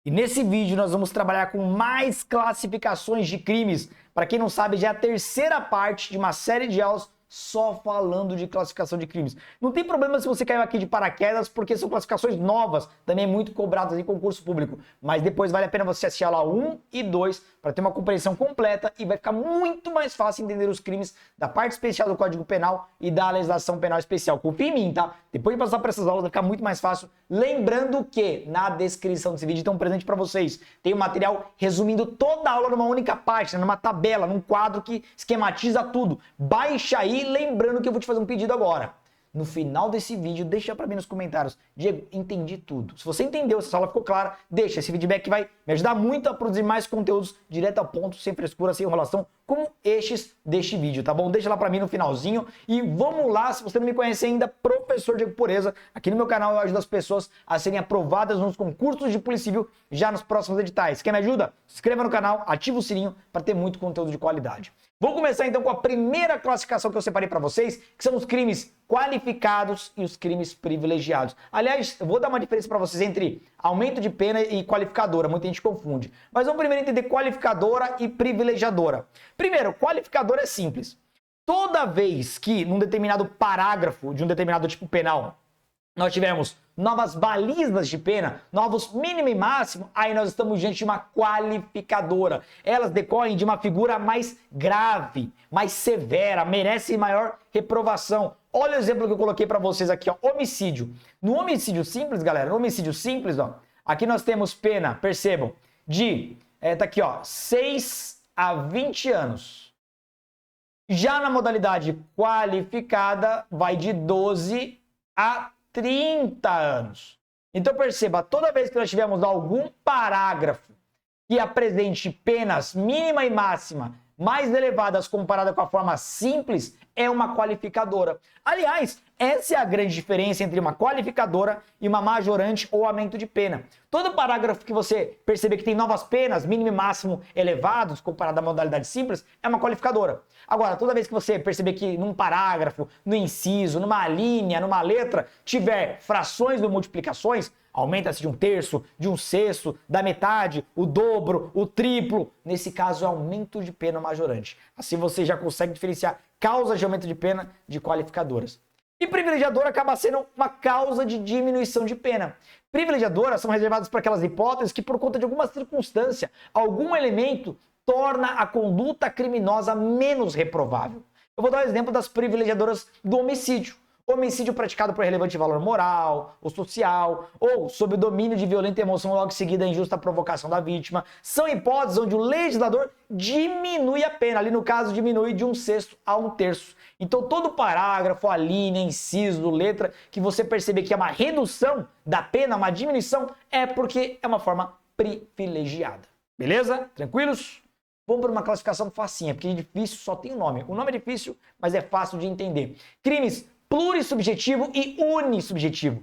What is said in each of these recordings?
E nesse vídeo nós vamos trabalhar com mais classificações de crimes. Para quem não sabe, já é a terceira parte de uma série de aulas só falando de classificação de crimes. Não tem problema se você caiu aqui de paraquedas, porque são classificações novas, também muito cobradas em concurso público. Mas depois vale a pena você assistir a aula 1 e 2 para ter uma compreensão completa e vai ficar muito mais fácil entender os crimes da parte especial do Código Penal e da legislação penal especial. Confia em mim, tá? Depois de passar por essas aulas vai ficar muito mais fácil. Lembrando que na descrição desse vídeo tem um presente para vocês. Tem um material resumindo toda a aula numa única página, numa tabela, num quadro que esquematiza tudo. Baixa aí. E lembrando que eu vou te fazer um pedido agora. No final desse vídeo, deixa pra mim nos comentários. Diego, entendi tudo. Se você entendeu, se essa aula ficou clara, deixa. Esse feedback vai me ajudar muito a produzir mais conteúdos direto ao ponto, sem frescura, sem enrolação, como estes deste vídeo, tá bom? Deixa lá pra mim no finalzinho. E vamos lá, se você não me conhece ainda, professor Diego Pureza. Aqui no meu canal eu ajudo as pessoas a serem aprovadas nos concursos de Polícia Civil já nos próximos editais. Quer me ajuda? Se inscreva no canal, ativa o sininho para ter muito conteúdo de qualidade. Vou começar então com a primeira classificação que eu separei para vocês, que são os crimes qualificados e os crimes privilegiados. Aliás, eu vou dar uma diferença para vocês entre aumento de pena e qualificadora, muita gente confunde. Mas vamos primeiro entender qualificadora e privilegiadora. Primeiro, qualificadora é simples. Toda vez que num determinado parágrafo de um determinado tipo penal, nós tivemos novas balizas de pena, novos mínimo e máximo, aí nós estamos diante de uma qualificadora. Elas decorrem de uma figura mais grave, mais severa, merece maior reprovação. Olha o exemplo que eu coloquei para vocês aqui, ó, homicídio. No homicídio simples, galera, no homicídio simples, ó, aqui nós temos pena, percebam, de, tá aqui, ó, 6 a 20 anos. Já na modalidade qualificada, vai de 12 a 30 anos. Então perceba, toda vez que nós tivermos algum parágrafo que apresente penas mínima e máxima mais elevadas comparada com a forma simples, é uma qualificadora. Aliás, essa é a grande diferença entre uma qualificadora e uma majorante ou aumento de pena. Todo parágrafo que você perceber que tem novas penas, mínimo e máximo elevados, comparado à modalidade simples, é uma qualificadora. Agora, toda vez que você perceber que num parágrafo, no inciso, numa linha, numa letra, tiver frações ou multiplicações, aumenta-se de 1/3, de 1/6, da metade, o dobro, o triplo. Nesse caso, é aumento de pena majorante. Assim você já consegue diferenciar causas de aumento de pena de qualificadoras. E privilegiadora acaba sendo uma causa de diminuição de pena. Privilegiadoras são reservadas para aquelas hipóteses que, por conta de alguma circunstância, algum elemento torna a conduta criminosa menos reprovável. Eu vou dar o exemplo das privilegiadoras do homicídio. Homicídio praticado por relevante valor moral ou social, ou sob o domínio de violenta emoção logo seguida a injusta provocação da vítima, são hipóteses onde o legislador diminui a pena. Ali no caso diminui de 1/6 a 1/3. Então todo parágrafo, a linha, inciso, letra, que você perceber que é uma redução da pena, uma diminuição, é porque é uma forma privilegiada. Beleza? Tranquilos? Vamos para uma classificação facinha, porque difícil só tem o nome. O nome é difícil, mas é fácil de entender. Crimes plurissubjetivo e unissubjetivo.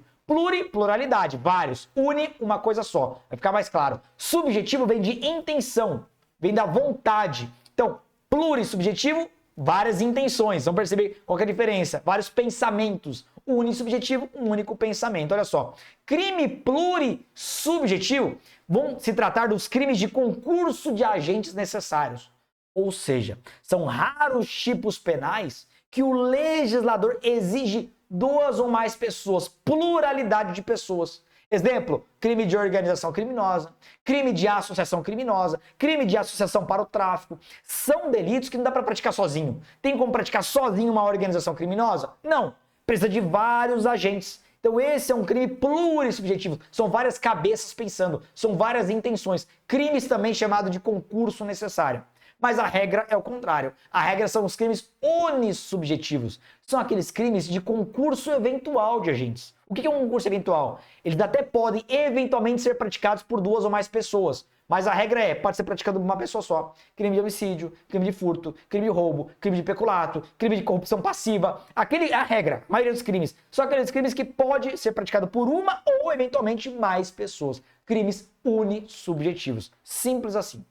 Pluralidade, vários. Uni, uma coisa só. Vai ficar mais claro. Subjetivo vem de intenção, vem da vontade. Então, plurissubjetivo, várias intenções. Vamos perceber qual que é a diferença. Vários pensamentos. Unissubjetivo, um único pensamento. Olha só. Crime plurissubjetivo vão se tratar dos crimes de concurso de agentes necessários. Ou seja, são raros tipos penais que o legislador exige 2 ou mais pessoas, pluralidade de pessoas. Exemplo, crime de organização criminosa, crime de associação criminosa, crime de associação para o tráfico. São delitos que não dá para praticar sozinho. Tem como praticar sozinho uma organização criminosa? Não. Precisa de vários agentes. Então esse é um crime plurissubjetivo. São várias cabeças pensando, são várias intenções. Crimes também chamado de concurso necessário. Mas a regra é o contrário. A regra são os crimes unissubjetivos. São aqueles crimes de concurso eventual de agentes. O que é um concurso eventual? Eles até podem eventualmente ser praticados por 2 ou mais pessoas. Mas a regra pode ser praticado por uma pessoa só. Crime de homicídio, crime de furto, crime de roubo, crime de peculato, crime de corrupção passiva. A regra, a maioria dos crimes, são aqueles crimes que pode ser praticado por uma ou eventualmente mais pessoas. Crimes unissubjetivos. Simples assim.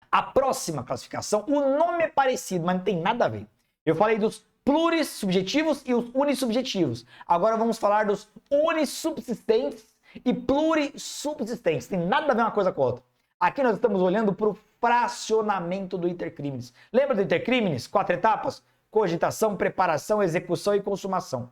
A próxima classificação, o nome é parecido, mas não tem nada a ver. Eu falei dos plurissubjetivos e os unissubjetivos. Agora vamos falar dos unissubsistentes e plurissubsistentes. Tem nada a ver uma coisa com a outra. Aqui nós estamos olhando para o fracionamento do intercrimes. Lembra do intercrimes? 4 etapas? Cogitação, preparação, execução e consumação.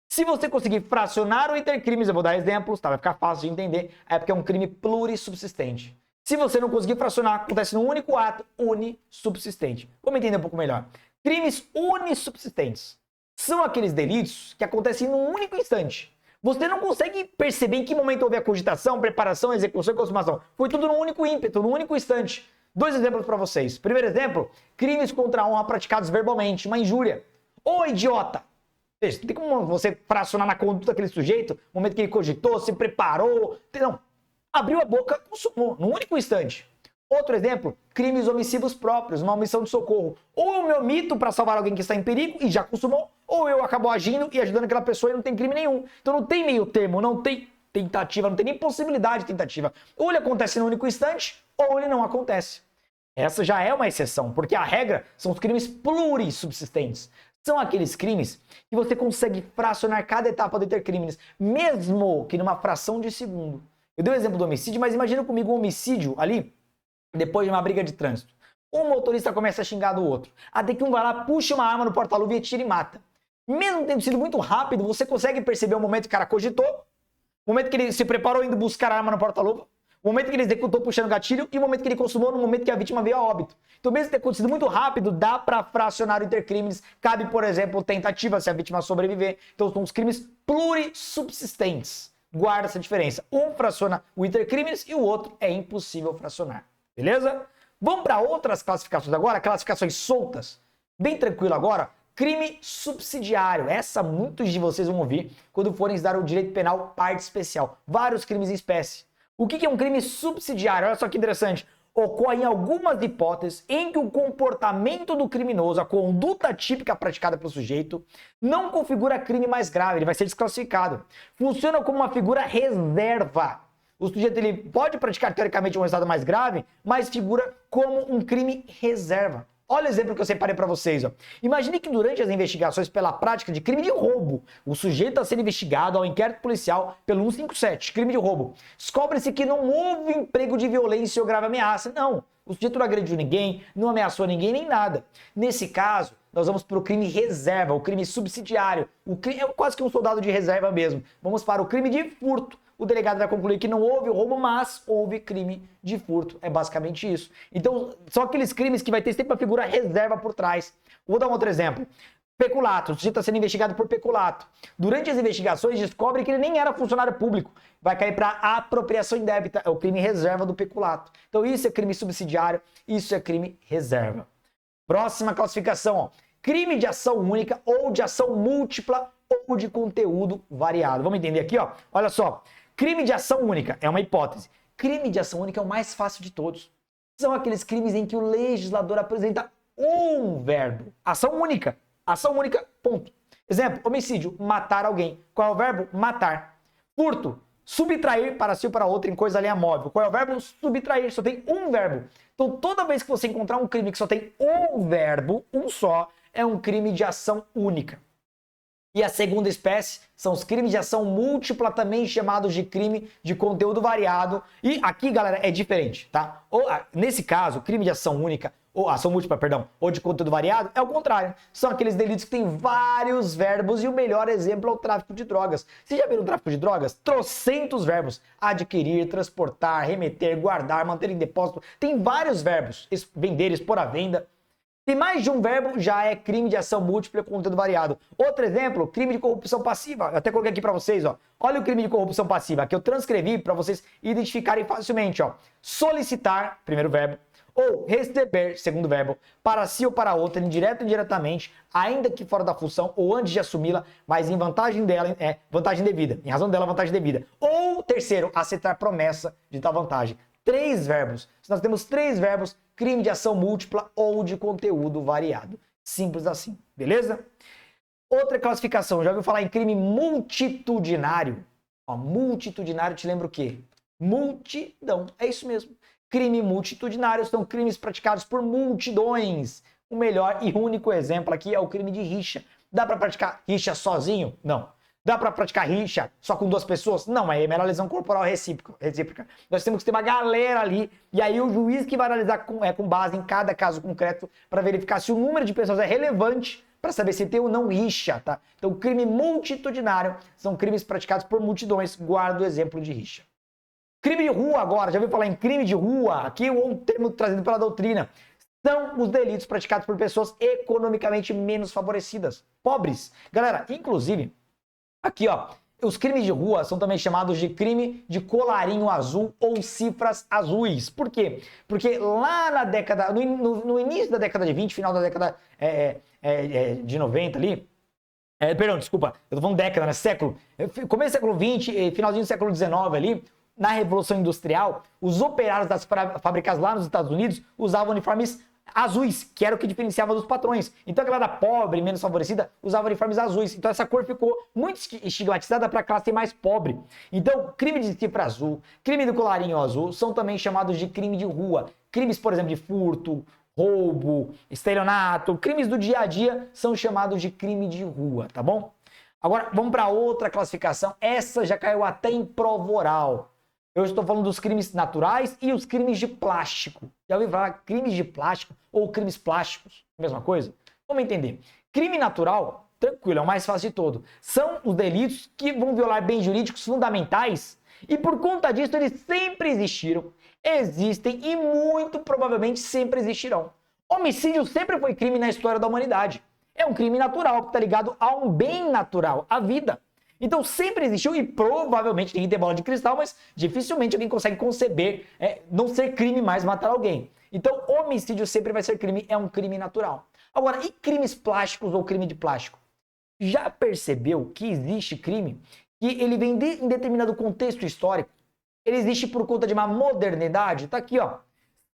Se você conseguir fracionar o intercrimes, eu vou dar exemplos, tá? Vai ficar fácil de entender, é porque é um crime plurissubsistente. Se você não conseguir fracionar, acontece num único ato unissubsistente. Vamos entender um pouco melhor. Crimes unissubsistentes são aqueles delitos que acontecem num único instante. Você não consegue perceber em que momento houve a cogitação, preparação, execução e consumação. Foi tudo num único ímpeto, num único instante. 2 exemplos para vocês. Primeiro exemplo, crimes contra a honra praticados verbalmente, uma injúria. Ô idiota! Veja, não tem como você fracionar na conduta daquele sujeito, no momento que ele cogitou, se preparou. Não. Abriu a boca, consumou, num único instante. Outro exemplo, crimes omissivos próprios, uma omissão de socorro. Ou eu me omito para salvar alguém que está em perigo e já consumou, ou eu acabo agindo e ajudando aquela pessoa e não tem crime nenhum. Então não tem meio termo, não tem tentativa, não tem nem possibilidade de tentativa. Ou ele acontece num único instante, ou ele não acontece. Essa já é uma exceção, porque a regra são os crimes plurissubsistentes. São aqueles crimes que você consegue fracionar cada etapa do intercrimes, mesmo que numa fração de segundo. Eu dei o exemplo do homicídio, mas imagina comigo um homicídio ali, depois de uma briga de trânsito. Um motorista começa a xingar do outro. Até que um vai lá, puxa uma arma no porta-luva e tira e mata. Mesmo tendo sido muito rápido, você consegue perceber o momento que o cara cogitou, o momento que ele se preparou indo buscar a arma no porta-luva, o momento que ele executou puxando o gatilho e o momento que ele consumou no momento que a vítima veio a óbito. Então, mesmo ter acontecido muito rápido, dá para fracionar o intercrimes. Cabe, por exemplo, tentativa se a vítima sobreviver. Então, são os crimes plurissubsistentes. Guarda essa diferença. Um fraciona o intercrimes e o outro é impossível fracionar. Beleza? Vamos para outras classificações agora, classificações soltas. Bem tranquilo agora. Crime subsidiário. Essa muitos de vocês vão ouvir quando forem estudar o direito penal parte especial. Vários crimes em espécie. O que é um crime subsidiário? Olha só que interessante. Ocorre em algumas hipóteses em que o comportamento do criminoso, a conduta típica praticada pelo sujeito, não configura crime mais grave, ele vai ser desclassificado. Funciona como uma figura reserva. O sujeito ele pode praticar teoricamente um resultado mais grave, mas figura como um crime reserva. Olha o exemplo que eu separei para vocês. Ó. Imagine que durante as investigações pela prática de crime de roubo, o sujeito está sendo investigado ao inquérito policial pelo 157, crime de roubo. Descobre-se que não houve emprego de violência ou grave ameaça. Não, o sujeito não agrediu ninguém, não ameaçou ninguém, nem nada. Nesse caso, nós vamos para o crime reserva, o crime subsidiário. É quase que um soldado de reserva mesmo. Vamos para o crime de furto. O delegado vai concluir que não houve roubo, mas houve crime de furto. É basicamente isso. Então, são aqueles crimes que vai ter sempre uma figura reserva por trás. Vou dar um outro exemplo. Peculato. O sujeito está sendo investigado por peculato. Durante as investigações, descobre que ele nem era funcionário público. Vai cair para apropriação indébita. É o crime reserva do peculato. Então, isso é crime subsidiário, isso é crime reserva. Próxima classificação, ó. Crime de ação única ou de ação múltipla ou de conteúdo variado. Vamos entender aqui, ó. Olha só. Crime de ação única é uma hipótese. Crime de ação única é o mais fácil de todos. São aqueles crimes em que o legislador apresenta um verbo. Ação única. Ação única, ponto. Exemplo, homicídio, matar alguém. Qual é o verbo? Matar. Furto, subtrair para si ou para outra em coisa alheia móvel. Qual é o verbo? Subtrair, só tem um verbo. Então, toda vez que você encontrar um crime que só tem um verbo, um só, é um crime de ação única. E a segunda espécie são os crimes de ação múltipla, também chamados de crime de conteúdo variado. E aqui, galera, é diferente, tá? Nesse caso, crime de ação única, ou ação múltipla, perdão, ou de conteúdo variado, é o contrário. São aqueles delitos que têm vários verbos e o melhor exemplo é o tráfico de drogas. Vocês já viram o tráfico de drogas? Trocentos verbos. Adquirir, transportar, remeter, guardar, manter em depósito. Tem vários verbos. Vender, expor à venda. Se mais de um verbo, já é crime de ação múltipla com conteúdo variado. Outro exemplo, crime de corrupção passiva. Eu até coloquei aqui para vocês, ó. Olha o crime de corrupção passiva, que eu transcrevi para vocês identificarem facilmente, ó. Solicitar, primeiro verbo, ou receber, segundo verbo, para si ou para outra, indireto ou indiretamente, ainda que fora da função ou antes de assumi-la, mas em vantagem dela, vantagem devida, em razão dela, vantagem devida. Ou, terceiro, aceitar promessa de tal vantagem. 3 verbos. Se nós temos 3 verbos, crime de ação múltipla ou de conteúdo variado. Simples assim, beleza? Outra classificação, já ouviu falar em crime multitudinário? Ó, multitudinário te lembra o quê? Multidão, é isso mesmo. Crime multitudinário são crimes praticados por multidões. O melhor e único exemplo aqui é o crime de rixa. Dá para praticar rixa sozinho? Não. Dá para praticar rixa só com 2 pessoas? Não, aí é mera lesão corporal recíproca. Nós temos que ter uma galera ali, e aí o juiz que vai analisar com base em cada caso concreto para verificar se o número de pessoas é relevante para saber se tem ou não rixa, tá? Então, crime multitudinário são crimes praticados por multidões. Guarda o exemplo de rixa. Crime de rua agora, já ouviu falar em crime de rua? Aqui é um termo trazido pela doutrina. São os delitos praticados por pessoas economicamente menos favorecidas, pobres. Galera, inclusive, aqui ó, os crimes de rua são também chamados de crime de colarinho azul ou cifras azuis. Por quê? Porque lá na década, no início da década de 20, final da década de 90 ali, perdão, desculpa, eu tô falando década, né? Século, começo do século 20, finalzinho do século 19 ali, na Revolução Industrial, os operários das fábricas lá nos Estados Unidos usavam uniformes azuis, que era o que diferenciava dos patrões. Então a galera pobre, menos favorecida, usava uniformes azuis. Então essa cor ficou muito estigmatizada para a classe mais pobre. Então, crime de cifra azul, crime do colarinho azul, são também chamados de crime de rua. Crimes, por exemplo, de furto, roubo, estelionato, crimes do dia a dia são chamados de crime de rua, tá bom? Agora, vamos para outra classificação. Essa já caiu até em prova oral. Eu estou falando dos crimes naturais e os crimes de plástico. Já ouviu falar crimes de plástico ou crimes plásticos? Mesma coisa? Vamos entender. Crime natural, tranquilo, é o mais fácil de todo. São os delitos que vão violar bens jurídicos fundamentais e por conta disso eles sempre existiram, existem e muito provavelmente sempre existirão. Homicídio sempre foi crime na história da humanidade. É um crime natural que está ligado a um bem natural, a vida. Então sempre existiu e provavelmente ninguém tem bola de cristal, mas dificilmente alguém consegue conceber não ser crime mais matar alguém. Então homicídio sempre vai ser crime, é um crime natural. Agora, e crimes plásticos ou crime de plástico? Já percebeu que existe crime que ele vem em determinado contexto histórico? Ele existe por conta de uma modernidade? Tá aqui, ó.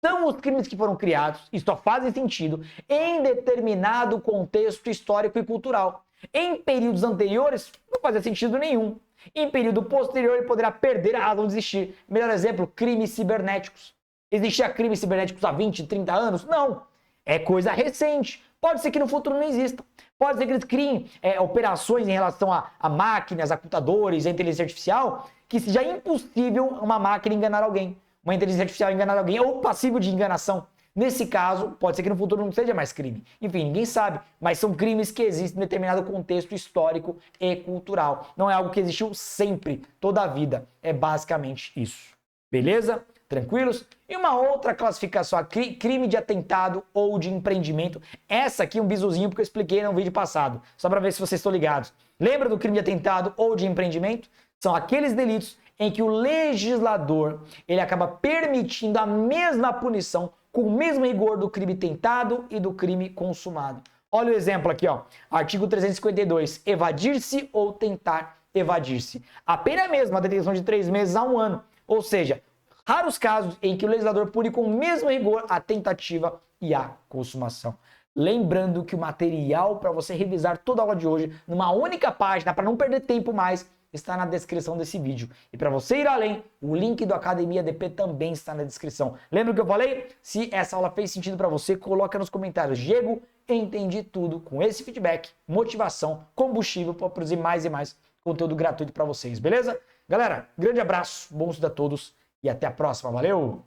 São os crimes que foram criados, e só fazem sentido, em determinado contexto histórico e cultural. Em períodos anteriores, não fazia sentido nenhum. Em período posterior, ele poderá perder a razão de existir. Melhor exemplo, crimes cibernéticos. Existia crimes cibernéticos há 20, 30 anos? Não. É coisa recente. Pode ser que no futuro não exista. Pode ser que eles criem operações em relação a máquinas, a computadores, a inteligência artificial, que seja impossível uma máquina enganar alguém. Uma inteligência artificial enganar alguém ou passível de enganação. Nesse caso, pode ser que no futuro não seja mais crime. Enfim, ninguém sabe, mas são crimes que existem em determinado contexto histórico e cultural. Não é algo que existiu sempre, toda a vida. É basicamente isso. Beleza? Tranquilos? E uma outra classificação, crime de atentado ou de empreendimento. Essa aqui é um bizuzinho porque eu expliquei no vídeo passado, só para ver se vocês estão ligados. Lembra do crime de atentado ou de empreendimento? São aqueles delitos em que o legislador ele acaba permitindo a mesma punição com o mesmo rigor do crime tentado e do crime consumado. Olha o exemplo aqui, ó. Artigo 352. Evadir-se ou tentar evadir-se. A pena é a mesma, a detenção de 3 meses a 1 ano. Ou seja, raros casos em que o legislador pune com o mesmo rigor a tentativa e a consumação. Lembrando que o material para você revisar toda a aula de hoje numa única página, para não perder tempo mais, está na descrição desse vídeo. E para você ir além, o link do Academia DP também está na descrição. Lembra o que eu falei? Se essa aula fez sentido para você, coloca nos comentários. Diego, entendi tudo. Com esse feedback, motivação, combustível para produzir mais e mais conteúdo gratuito para vocês, beleza? Galera, grande abraço, bom estudo a todos e até a próxima. Valeu!